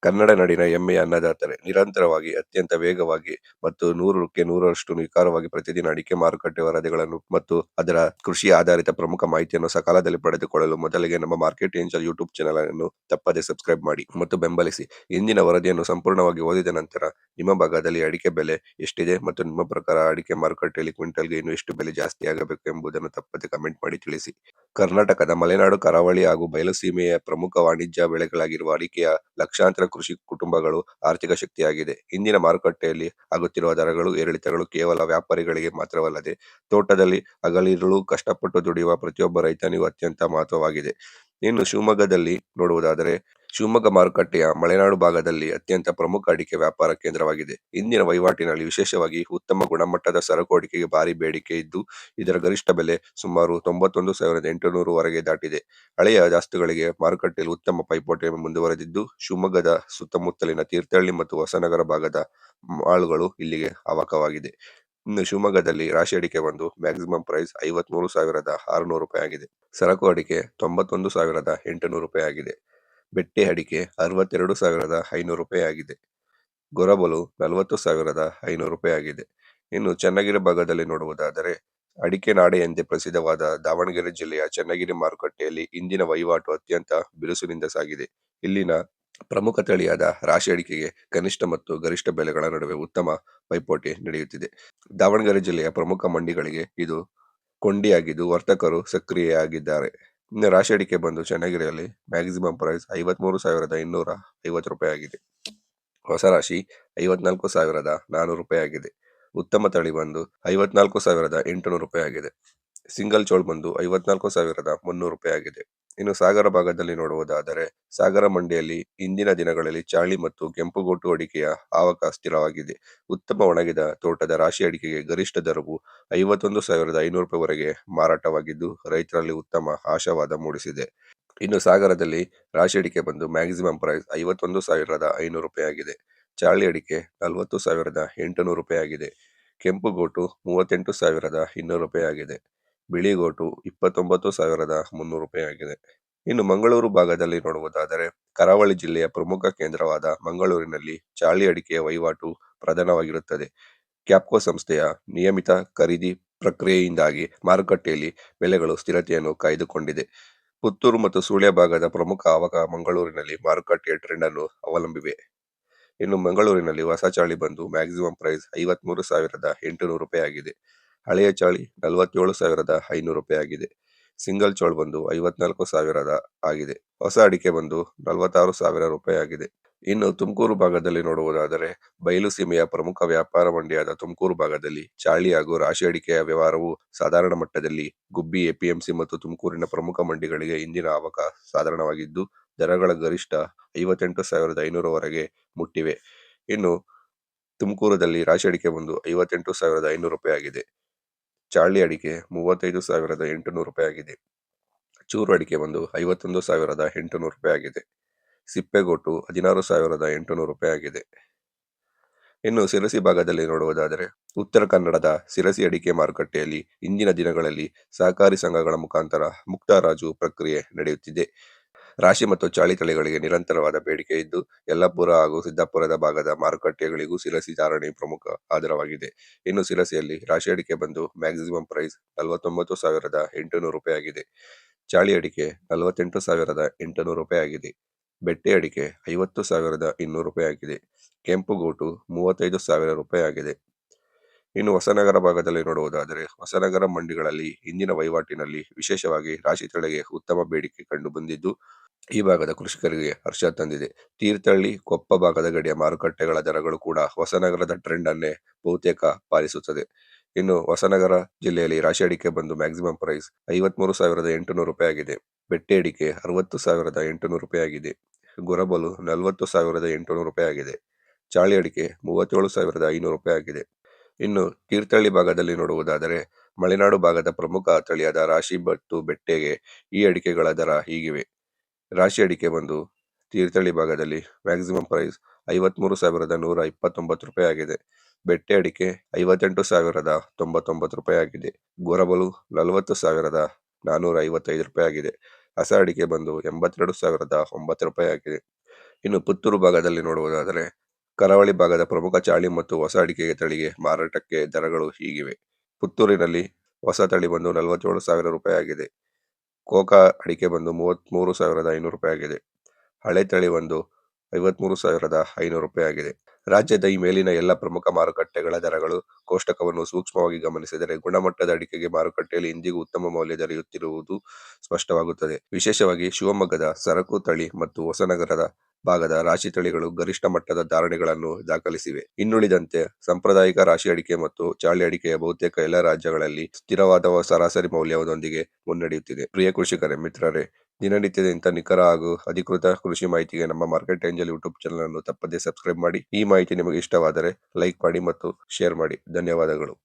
ಕನ್ನಡ ನಾಡಿನ ಹೆಮ್ಮೆಯ ಅನ್ನದಾತರೆ. ನಿರಂತರವಾಗಿ ಅತ್ಯಂತ ವೇಗವಾಗಿ ಮತ್ತು 100ಕ್ಕೆ 100ರಷ್ಟು ನಿಖರವಾಗಿ ಪ್ರತಿದಿನ ಅಡಿಕೆ ಮಾರುಕಟ್ಟೆ ವರದಿಗಳನ್ನು ಮತ್ತು ಅದರ ಕೃಷಿ ಆಧಾರಿತ ಪ್ರಮುಖ ಮಾಹಿತಿಯನ್ನು ಸಕಾಲದಲ್ಲಿ ಪಡೆದುಕೊಳ್ಳಲು ಮೊದಲಿಗೆ ನಮ್ಮ ಮಾರ್ಕೆಟ್ ಏಂಜಲ್ ಯೂಟ್ಯೂಬ್ ಚಾನಲ್ ಅನ್ನು ತಪ್ಪದೆ ಸಬ್ಸ್ಕ್ರೈಬ್ ಮಾಡಿ ಮತ್ತು ಬೆಂಬಲಿಸಿ. ಇಂದಿನ ವರದಿಯನ್ನು ಸಂಪೂರ್ಣವಾಗಿ ಓದಿದ ನಂತರ ನಿಮ್ಮ ಭಾಗದಲ್ಲಿ ಅಡಿಕೆ ಬೆಲೆ ಎಷ್ಟಿದೆ ಮತ್ತು ನಿಮ್ಮ ಪ್ರಕಾರ ಅಡಿಕೆ ಮಾರುಕಟ್ಟೆಯಲ್ಲಿ ಕ್ವಿಂಟಲ್ಗೆ ಇನ್ನು ಎಷ್ಟು ಬೆಲೆ ಜಾಸ್ತಿ ಆಗಬೇಕು ಎಂಬುದನ್ನು ತಪ್ಪದೆ ಕಮೆಂಟ್ ಮಾಡಿ ತಿಳಿಸಿ. ಕರ್ನಾಟಕದ ಮಲೆನಾಡು, ಕರಾವಳಿ ಹಾಗೂ ಬಯಲುಸೀಮೆಯ ಪ್ರಮುಖ ವಾಣಿಜ್ಯ ಬೆಳೆಗಳಾಗಿರುವ ಅಡಿಕೆಯ ಲಕ್ಷಾಂತರ ಕೃಷಿ ಕುಟುಂಬಗಳು ಆರ್ಥಿಕ ಶಕ್ತಿಯಾಗಿದೆ. ಇಂದಿನ ಮಾರುಕಟ್ಟೆಯಲ್ಲಿ ಆಗುತ್ತಿರುವ ದರಗಳು ಏರಿಳಿತಗಳು ಕೇವಲ ವ್ಯಾಪಾರಿಗಳಿಗೆ ಮಾತ್ರವಲ್ಲದೆ ತೋಟದಲ್ಲಿ ಹಗಲಿರುಳು ಕಷ್ಟಪಟ್ಟು ದುಡಿಯುವ ಪ್ರತಿಯೊಬ್ಬ ರೈತನಿಗೂ ಅತ್ಯಂತ ಮಹತ್ವವಾಗಿದೆ. ಇನ್ನು ಶಿವಮೊಗ್ಗದಲ್ಲಿ ನೋಡುವುದಾದರೆ, ಶಿವಮೊಗ್ಗ ಮಾರುಕಟ್ಟೆಯ ಮಲೆನಾಡು ಭಾಗದಲ್ಲಿ ಅತ್ಯಂತ ಪ್ರಮುಖ ಅಡಿಕೆ ವ್ಯಾಪಾರ ಕೇಂದ್ರವಾಗಿದೆ. ಇಂದಿನ ವಹಿವಾಟಿನಲ್ಲಿ ವಿಶೇಷವಾಗಿ ಉತ್ತಮ ಗುಣಮಟ್ಟದ ಸರಕು ಅಡಿಕೆಗೆ ಭಾರಿ ಬೇಡಿಕೆ ಇದ್ದು, ಇದರ ಗರಿಷ್ಠ ಬೆಲೆ ಸುಮಾರು 91,800 ವರೆಗೆ ದಾಟಿದೆ. ಹಳೆಯ ದಾಸ್ತುಗಳಿಗೆ ಮಾರುಕಟ್ಟೆಯಲ್ಲಿ ಉತ್ತಮ ಪೈಪೋಟಿ ಮುಂದುವರೆದಿದ್ದು, ಶಿವಮೊಗ್ಗದ ಸುತ್ತಮುತ್ತಲಿನ ತೀರ್ಥಹಳ್ಳಿ ಮತ್ತು ಹೊಸನಗರ ಭಾಗದ ಮಾಳುಗಳು ಇಲ್ಲಿಗೆ ಆವಾಕವಾಗಿದೆ. ಇನ್ನು ಶಿವಮೊಗ್ಗದಲ್ಲಿ ರಾಶಿ ಅಡಿಕೆ ಒಂದು ಮ್ಯಾಕ್ಸಿಮಂ ಪ್ರೈಸ್ 53,600 ರೂಪಾಯಿ ಆಗಿದೆ. ಸರಕು ಅಡಿಕೆ 91,800 ರೂಪಾಯಿ ಆಗಿದೆ. ಬೆಟ್ಟೆ ಅಡಿಕೆ 62,500 ರೂಪಾಯಿ ಆಗಿದೆ. ಗೊರಬಲು 40,500 ರೂಪಾಯಿ ಆಗಿದೆ. ಇನ್ನು ಚನ್ನಗಿರಿ ಭಾಗದಲ್ಲಿ ನೋಡುವುದಾದರೆ, ಅಡಿಕೆ ನಾಡೆ ಎಂದೇ ಪ್ರಸಿದ್ಧವಾದ ದಾವಣಗೆರೆ ಜಿಲ್ಲೆಯ ಚನ್ನಗಿರಿ ಮಾರುಕಟ್ಟೆಯಲ್ಲಿ ಇಂದಿನ ವಹಿವಾಟು ಅತ್ಯಂತ ಬಿರುಸಿನಿಂದ ಸಾಗಿದೆ. ಇಲ್ಲಿನ ಪ್ರಮುಖ ತಳಿಯಾದ ರಾಶಿ ಅಡಿಕೆಗೆ ಕನಿಷ್ಠ ಮತ್ತು ಗರಿಷ್ಠ ಬೆಲೆಗಳ ನಡುವೆ ಉತ್ತಮ ಪೈಪೋಟಿ ನಡೆಯುತ್ತಿದೆ. ದಾವಣಗೆರೆ ಜಿಲ್ಲೆಯ ಪ್ರಮುಖ ಮಂಡಿಗಳಿಗೆ ಇದು ಕೊಂಡಿಯಾಗಿದ್ದು, ವರ್ತಕರು ಸಕ್ರಿಯವಾಗಿದ್ದಾರೆ. ಇನ್ನು ರಾಶಿ ಅಡಿಕೆ ಬಂದು ಚನ್ನಗಿರಿಯಲ್ಲಿ ಮ್ಯಾಕ್ಸಿಮಂ ಪ್ರೈಸ್ 53,250 ರೂಪಾಯಿ ಆಗಿದೆ. ಹೊಸ ರಾಶಿ 54,400 ರೂಪಾಯಿ ಆಗಿದೆ. ಉತ್ತಮ ತಳಿ ಬಂದು 54,800 ರೂಪಾಯಿ ಆಗಿದೆ. ಸಿಂಗಲ್ ಚೋಳ್ ಬಂದು 54,300 ರೂಪಾಯಿ ಆಗಿದೆ. ಇನ್ನು ಸಾಗರ ಭಾಗದಲ್ಲಿ ನೋಡುವುದಾದರೆ, ಸಾಗರ ಮಂಡಿಯಲ್ಲಿ ಇಂದಿನ ದಿನಗಳಲ್ಲಿ ಚಾಳಿ ಮತ್ತು ಕೆಂಪುಗೋಟು ಅಡಿಕೆಯ ಆವಕ ಸ್ಥಿರವಾಗಿದೆ. ಉತ್ತಮ ಒಣಗಿದ ತೋಟದ ರಾಶಿ ಅಡಿಕೆಗೆ ಗರಿಷ್ಠ ದರವು 51,500 ರೂಪಾಯಿ ವರೆಗೆ ಮಾರಾಟವಾಗಿದ್ದು, ರೈತರಲ್ಲಿ ಉತ್ತಮ ಆಶಾವಾದ ಮೂಡಿಸಿದೆ. ಇನ್ನು ಸಾಗರದಲ್ಲಿ ರಾಶಿ ಅಡಿಕೆ ಬಂದು ಮ್ಯಾಕ್ಸಿಮಂ ಪ್ರೈಸ್ 51,500 ರೂಪಾಯಿ ಆಗಿದೆ. ಚಾಳಿ ಅಡಿಕೆ 40,800 ರೂಪಾಯಿ ಆಗಿದೆ. ಕೆಂಪುಗೋಟು 38,200 ರೂಪಾಯಿ ಆಗಿದೆ. ಬಿಳಿಗೋಟು 29,300 ರೂಪಾಯಿ ಆಗಿದೆ. ಇನ್ನು ಮಂಗಳೂರು ಭಾಗದಲ್ಲಿ ನೋಡುವುದಾದರೆ, ಕರಾವಳಿ ಜಿಲ್ಲೆಯ ಪ್ರಮುಖ ಕೇಂದ್ರವಾದ ಮಂಗಳೂರಿನಲ್ಲಿ ಚಾಳಿ ಅಡಿಕೆಯ ವಹಿವಾಟು ಪ್ರಧಾನವಾಗಿರುತ್ತದೆ. ಕ್ಯಾಪ್ಕೋ ಸಂಸ್ಥೆಯ ನಿಯಮಿತ ಖರೀದಿ ಪ್ರಕ್ರಿಯೆಯಿಂದಾಗಿ ಮಾರುಕಟ್ಟೆಯಲ್ಲಿ ಬೆಲೆಗಳು ಸ್ಥಿರತೆಯನ್ನು ಕಾಯ್ದುಕೊಂಡಿದೆ. ಪುತ್ತೂರು ಮತ್ತು ಸುಳ್ಯ ಭಾಗದ ಪ್ರಮುಖ ಆವಕ ಮಂಗಳೂರಿನಲ್ಲಿ ಮಾರುಕಟ್ಟೆಯ ಟ್ರೆಂಡ್ ಅನ್ನು ಅವಲಂಬಿವೆ. ಇನ್ನು ಮಂಗಳೂರಿನಲ್ಲಿ ಹೊಸ ಚಾಳಿ ಬಂದು ಮ್ಯಾಕ್ಸಿಮಂ ಪ್ರೈಸ್ 53,800 ರೂಪಾಯಿ ಆಗಿದೆ. ಹಳೆಯ ಚಾಳಿ 47,500 ರೂಪಾಯಿ ಆಗಿದೆ. ಸಿಂಗಲ್ ಚೋಳ್ ಬಂದು 54,000 ಆಗಿದೆ. ಹೊಸ ಅಡಿಕೆ ಬಂದು 46,000 ರೂಪಾಯಿ ಆಗಿದೆ. ಇನ್ನು ತುಮಕೂರು ಭಾಗದಲ್ಲಿ ನೋಡುವುದಾದರೆ, ಬಯಲು ಸೀಮೆಯ ಪ್ರಮುಖ ವ್ಯಾಪಾರ ಮಂಡಿಯಾದ ತುಮಕೂರು ಭಾಗದಲ್ಲಿ ಚಾಳಿ ಹಾಗೂ ರಾಶಿ ಅಡಿಕೆಯ ವ್ಯವಹಾರವು ಸಾಧಾರಣ ಮಟ್ಟದಲ್ಲಿ ಗುಬ್ಬಿ ಎಪಿಎಂಸಿ ಮತ್ತು ತುಮಕೂರಿನ ಪ್ರಮುಖ ಮಂಡಿಗಳಿಗೆ ಇಂದಿನ ಆವಕ ಸಾಧಾರಣವಾಗಿದ್ದು, ದರಗಳ ಗರಿಷ್ಠ 58,500 ವರೆಗೆ ಮುಟ್ಟಿವೆ. ಇನ್ನು ತುಮಕೂರದಲ್ಲಿ ರಾಶಿ ಅಡಿಕೆ ಬಂದು 58,500 ರೂಪಾಯಿ ಆಗಿದೆ. ಚಾಳಿ ಅಡಿಕೆ 35,800 ರೂಪಾಯಿ ಆಗಿದೆ. ಚೂರು ಅಡಿಕೆ ಬಂದು 51,800 ರೂಪಾಯಿ ಆಗಿದೆ. ಸಿಪ್ಪೆಗೋಟು 16,800 ರೂಪಾಯಿ ಆಗಿದೆ. ಇನ್ನು ಸಿರಸಿ ಭಾಗದಲ್ಲಿ ನೋಡುವುದಾದರೆ, ಉತ್ತರ ಕನ್ನಡದ ಸಿರಸಿ ಅಡಿಕೆ ಮಾರುಕಟ್ಟೆಯಲ್ಲಿ ಇಂದಿನ ದಿನಗಳಲ್ಲಿ ಸಹಕಾರಿ ಸಂಘಗಳ ಮುಖಾಂತರ ಮುಕ್ತ ಹರಾಜು ಪ್ರಕ್ರಿಯೆ ನಡೆಯುತ್ತಿದೆ. ರಾಶಿ ಮತ್ತು ಚಾಳಿ ತಳಿಗಳಿಗೆ ನಿರಂತರವಾದ ಬೇಡಿಕೆ ಇದ್ದು, ಯಲ್ಲಾಪುರ ಹಾಗೂ ಸಿದ್ದಾಪುರದ ಭಾಗದ ಮಾರುಕಟ್ಟೆಗಳಿಗೂ ಸಿರಸಿ ಧಾರಣೆ ಪ್ರಮುಖ ಆಧಾರವಾಗಿದೆ. ಇನ್ನು ಸಿರಸಿಯಲ್ಲಿ ರಾಶಿ ಅಡಿಕೆ ಬಂದು ಮ್ಯಾಕ್ಸಿಮಂ ಪ್ರೈಸ್ 49,800 ರೂಪಾಯಿ ಆಗಿದೆ. ಚಾಳಿ ಅಡಿಕೆ 48,800 ರೂಪಾಯಿ ಆಗಿದೆ. ಬೆಟ್ಟೆ ಅಡಿಕೆ 50,200 ರೂಪಾಯಿ ಆಗಿದೆ. ಕೆಂಪುಗೋಟು 35,000 ರೂಪಾಯಿ ಆಗಿದೆ. ಇನ್ನು ಹೊಸನಗರ ಭಾಗದಲ್ಲಿ ನೋಡುವುದಾದರೆ, ಹೊಸನಗರ ಮಂಡಿಗಳಲ್ಲಿ ಇಂದಿನ ವಹಿವಾಟಿನಲ್ಲಿ ವಿಶೇಷವಾಗಿ ರಾಶಿ ತಳಿಗೆ ಉತ್ತಮ ಬೇಡಿಕೆ ಕಂಡು ಬಂದಿದ್ದು, ಈ ಭಾಗದ ಕೃಷಿಕರಿಗೆ ಹರ್ಷ ತಂದಿದೆ. ತೀರ್ಥಹಳ್ಳಿ, ಕೊಪ್ಪ ಭಾಗದ ಗಡಿಯ ಮಾರುಕಟ್ಟೆಗಳ ದರಗಳು ಕೂಡ ಹೊಸನಗರದ ಟ್ರೆಂಡ್ ಅನ್ನೇ ಬಹುತೇಕ ಪಾಲಿಸುತ್ತದೆ. ಇನ್ನು ಹೊಸನಗರ ಜಿಲ್ಲೆಯಲ್ಲಿ ರಾಶಿ ಅಡಿಕೆ ಬಂದು ಮ್ಯಾಕ್ಸಿಮಂ ಪ್ರೈಸ್ 53,800 ರೂಪಾಯಿ ಆಗಿದೆ. ಬೆಟ್ಟೆ ಅಡಿಕೆ 60,800 ರೂಪಾಯಿ ಆಗಿದೆ. ಗೊರಬಲು 40,800 ರೂಪಾಯಿ ಆಗಿದೆ. ಚಾಳಿ ಅಡಿಕೆ 37,500 ರೂಪಾಯಿ ಆಗಿದೆ. ಇನ್ನು ತೀರ್ಥಹಳ್ಳಿ ಭಾಗದಲ್ಲಿ ನೋಡುವುದಾದರೆ, ಮಲೆನಾಡು ಭಾಗದ ಪ್ರಮುಖ ತಳಿಯಾದ ರಾಶಿ ಮತ್ತು ಬೆಟ್ಟೆಗೆ ಈ ಅಡಿಕೆಗಳ ದರ ಹೀಗಿವೆ. ರಾಶಿ ಅಡಿಕೆ ಬಂದು ತೀರ್ಥಹಳ್ಳಿ ಭಾಗದಲ್ಲಿ ಮ್ಯಾಕ್ಸಿಮಂ ಪ್ರೈಸ್ 53,129 ರೂಪಾಯಿ ಆಗಿದೆ. ಬೆಟ್ಟೆ ಅಡಿಕೆ 58,099 ರೂಪಾಯಿ ಆಗಿದೆ. ಗೊರಬಲು 40,455 ರೂಪಾಯಿ ಆಗಿದೆ. ಹಸ ಅಡಿಕೆ ಬಂದು 82,009 ರೂಪಾಯಿ ಆಗಿದೆ. ಇನ್ನು ಪುತ್ತೂರು ಭಾಗದಲ್ಲಿ ನೋಡುವುದಾದರೆ ಕರಾವಳಿ ಭಾಗದ ಪ್ರಮುಖ ಚಾಳಿ ಮತ್ತು ಹೊಸ ಅಡಿಕೆಗೆ ತಳಿಗೆ ಮಾರಾಟಕ್ಕೆ ದರಗಳು ಹೀಗಿವೆ. ಪುತ್ತೂರಿನಲ್ಲಿ ಹೊಸ ತಳಿ ಬಂದು 47,000 ರೂಪಾಯಿ ಆಗಿದೆ. ಕೋಕಾ ಅಡಿಕೆ ಬಂದು 33,500 ರೂಪಾಯಿ ಆಗಿದೆ. ಹಳೆ ತಳಿ ಒಂದು 53,500 ರೂಪಾಯಿ ಆಗಿದೆ. ರಾಜ್ಯದ ಈ ಮೇಲಿನ ಎಲ್ಲ ಪ್ರಮುಖ ಮಾರುಕಟ್ಟೆಗಳ ದರಗಳು ಕೋಷ್ಟಕವನ್ನು ಸೂಕ್ಷ್ಮವಾಗಿ ಗಮನಿಸಿದರೆ ಗುಣಮಟ್ಟದ ಅಡಿಕೆಗೆ ಮಾರುಕಟ್ಟೆಯಲ್ಲಿ ಇಂದಿಗೂ ಉತ್ತಮ ಮೌಲ್ಯ ದೊರೆಯುತ್ತಿರುವುದು ಸ್ಪಷ್ಟವಾಗುತ್ತದೆ. ವಿಶೇಷವಾಗಿ ಶಿವಮೊಗ್ಗದ ಸರಕು ತಳಿ ಮತ್ತು ಹೊಸನಗರದ ಭಾಗದ ರಾಶಿ ತಳಿಗಳು ಗರಿಷ್ಠ ಮಟ್ಟದ ಧಾರಣೆಗಳನ್ನು ದಾಖಲಿಸಿವೆ. ಇನ್ನುಳಿದಂತೆ ಸಾಂಪ್ರದಾಯಿಕ ರಾಶಿ ಅಡಿಕೆ ಮತ್ತು ಚಾಳಿ ಅಡಿಕೆಯ ಬಹುತೇಕ ಎಲ್ಲ ರಾಜ್ಯಗಳಲ್ಲಿ ಸ್ಥಿರವಾದ ಸರಾಸರಿ ಮೌಲ್ಯದೊಂದಿಗೆ ಮುನ್ನಡೆಯುತ್ತಿದೆ. ಪ್ರಿಯ ಕೃಷಿಕರೇ ಮಿತ್ರರೇ, ದಿನನಿತ್ಯದ ಇಂಥ ನಿಖರ ಹಾಗೂ ಅಧಿಕೃತ ಕೃಷಿ ಮಾಹಿತಿಗೆ ನಮ್ಮ ಮಾರ್ಕೆಟ್ ಏಂಜಲ್ ಯೂಟ್ಯೂಬ್ ಚಾನಲ್ ಅನ್ನು ತಪ್ಪದೇ ಸಬ್ಸ್ಕ್ರೈಬ್ ಮಾಡಿ. ಈ ಮಾಹಿತಿ ನಿಮಗೆ ಇಷ್ಟವಾದರೆ ಲೈಕ್ ಮಾಡಿ ಮತ್ತು ಶೇರ್ ಮಾಡಿ. ಧನ್ಯವಾದಗಳು.